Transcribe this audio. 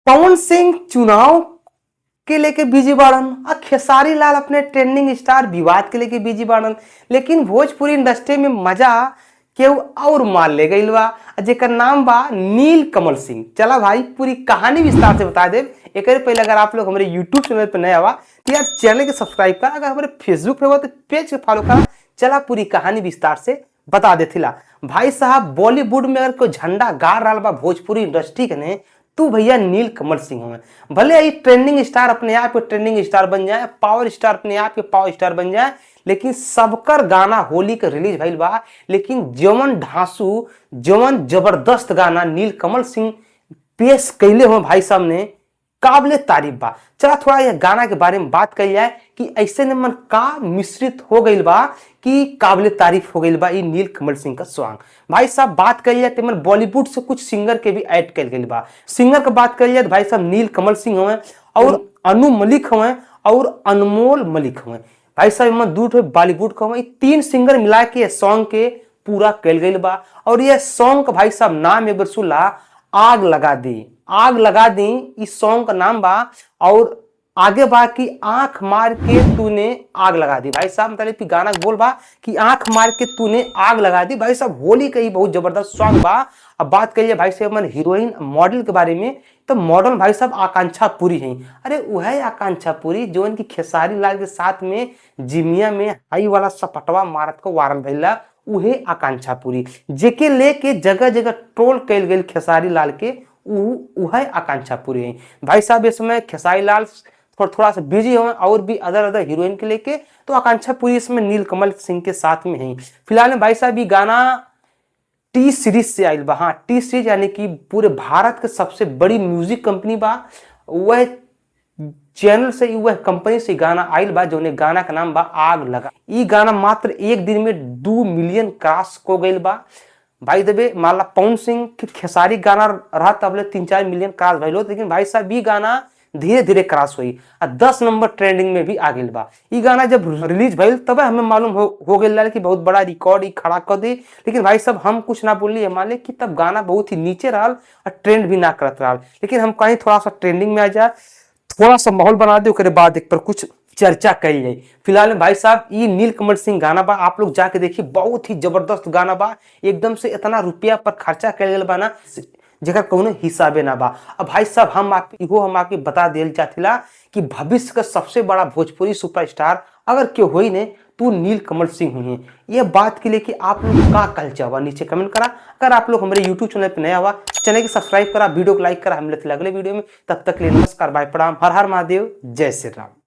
पवन सिंह चुनाव के लेके बिजी बाड़न और खेसारी लाल अपने ट्रेंडिंग स्टार विवाद के लेके बिजी बाड़न। लेकिन भोजपुरी इंडस्ट्री में मजा केहू और मार ले गई बा जेकर नाम बा नील कमल सिंह। चला भाई पूरी कहानी विस्तार से बता दे। एक पहले अगर आप लोग हमारे यूट्यूब चैनल पर नया हुआ तो यार चैनल के सब्सक्राइब कर, अगर हमारे फेसबुक पे हुआ तो पेज के फॉलो करा। चला पूरी कहानी विस्तार से बता देथिला। भाई साहब बॉलीवुड में अगर कोई झंडा गाड़ रहा बा भोजपुरी इंडस्ट्री के ने तू भैया नील कमल सिंह हमें। भले ही ट्रेंडिंग स्टार अपने आप ट्रेंडिंग स्टार बन जाए, पावर स्टार अपने आप के पावर स्टार बन जाए, लेकिन सबकर गाना होली के रिलीज भइल बा। लेकिन जवन ढांसू जवन जबरदस्त गाना नील कमल सिंह पेश कैले हो भाई साहब ने, काबिले तारीफ बा। चला थोड़ा यह गाना के बारे में बात कही जाए कि ऐसे ने मन का मिश्रित हो गई बा कि काबिले तारीफ हो गई बा। नील कमल सिंह का सॉन्ग भाई साहब बात कही जाए तो मन बॉलीवुड से कुछ सिंगर के भी ऐड कर गई बा। सिंगर का बात कही जाए तो भाई साहब नील कमल सिंह हुए और अनु मलिक हुए और अनमोल मलिक हुए। भाई साहब मन दूर बॉलीवुड का हुए, तीन सिंगर मिला के सॉन्ग के पूरा कल गई बा। और यह सॉन्ग का भाई साहब नाम एक बार सुला, आग लगा दी। आग लगा दी इस सॉन्ग का नाम बा। और आगे बा कि आंख मार के तूने आग लगा दी। भाई साहब मतलब कि गाना बोल बा कि आंख मार के तूने आग लगा दी। भाई साहब होली का ही बहुत जबरदस्त सॉन्ग बा। अब बात करिए भाई साहब मन हीरोइन मॉडल के बारे में, तो मॉडल भाई साहब आकांक्षा पुरी है। अरे वह आकांक्षा पुरी जो इनकी खेसारी लाल के साथ में जिमिया में हाई वाला सपटवा मारत को वायरल भइला, उहे आकांक्षा पुरी जेके लेके जगह जगह ट्रोल कैल गई खेसारी लाल के, वह आकांक्षा पुरी है। भाई साहब इस समय खेसारी लाल थोड़ा सा बिजी हुए और भी अदर हीरोइन के लेके, तो आकांक्षा पुरी इसमें नील कमल सिंह के साथ में है। फिलहाल में भाई साहब ये गाना टी सीरीज से आयल बा। हाँ, टी सीरीज यानी कि पूरे भारत के सबसे बड़ी म्यूजिक कंपनी बा, वह चैनल से वह कंपनी से गाना आयल बा जो गाना का नाम बा आग लगा। ये गाना मात्र एक दिन में 2 मिलियन क्रॉस हो गई बा। भाई देवे मान ला पवन सिंह की खेसारी गाना रहा तब 3-4 मिलियन क्रॉस भइल, लेकिन भाई साहब ये गाना धीरे धीरे क्रॉस हुई और 10 नंबर ट्रेंडिंग में भी आ गई बा। ये गाना जब रिलीज भइल तब हमें मालूम हो गई कि बहुत बड़ा रिकॉर्ड खड़ा कर दी। लेकिन भाई साहब हम कुछ ना बोली, मान कि तब गाना बहुत ही नीचे रहा और ट्रेंड भी ना करत रहा। लेकिन हम कहीं थोड़ा सा ट्रेंडिंग में आ जाए, थोड़ा सा माहौल बना दे, उसके बाद एक पर कुछ चर्चा करी जाए। फिलहाल में भाई साहब ये नील कमल सिंह गाना बा, आप लोग जाके देखिए, बहुत ही जबरदस्त गाना बा। एकदम से इतना रुपया पर खर्चा कर बा ना जगह कौन हिसाबे ना बा। अब भाई साहब हम आपके बता दिल चाहला कि भविष्य का सबसे बड़ा भोजपुरी सुपरस्टार अगर क्यों हुई ने तो नील कमल सिंह हुई है। ये बात के लिए कि आप लोग का कल्चर हुआ नीचे कमेंट करा। अगर आप लोग हमारे यूट्यूब चैनल पर नया हुआ चैनल को सब्सक्राइब करा, वीडियो को लाइक करा। हम मिलते अगले वीडियो में, तब तक के लिए नमस्कार, बाय, प्रणाम, हर हर महादेव, जय श्री राम।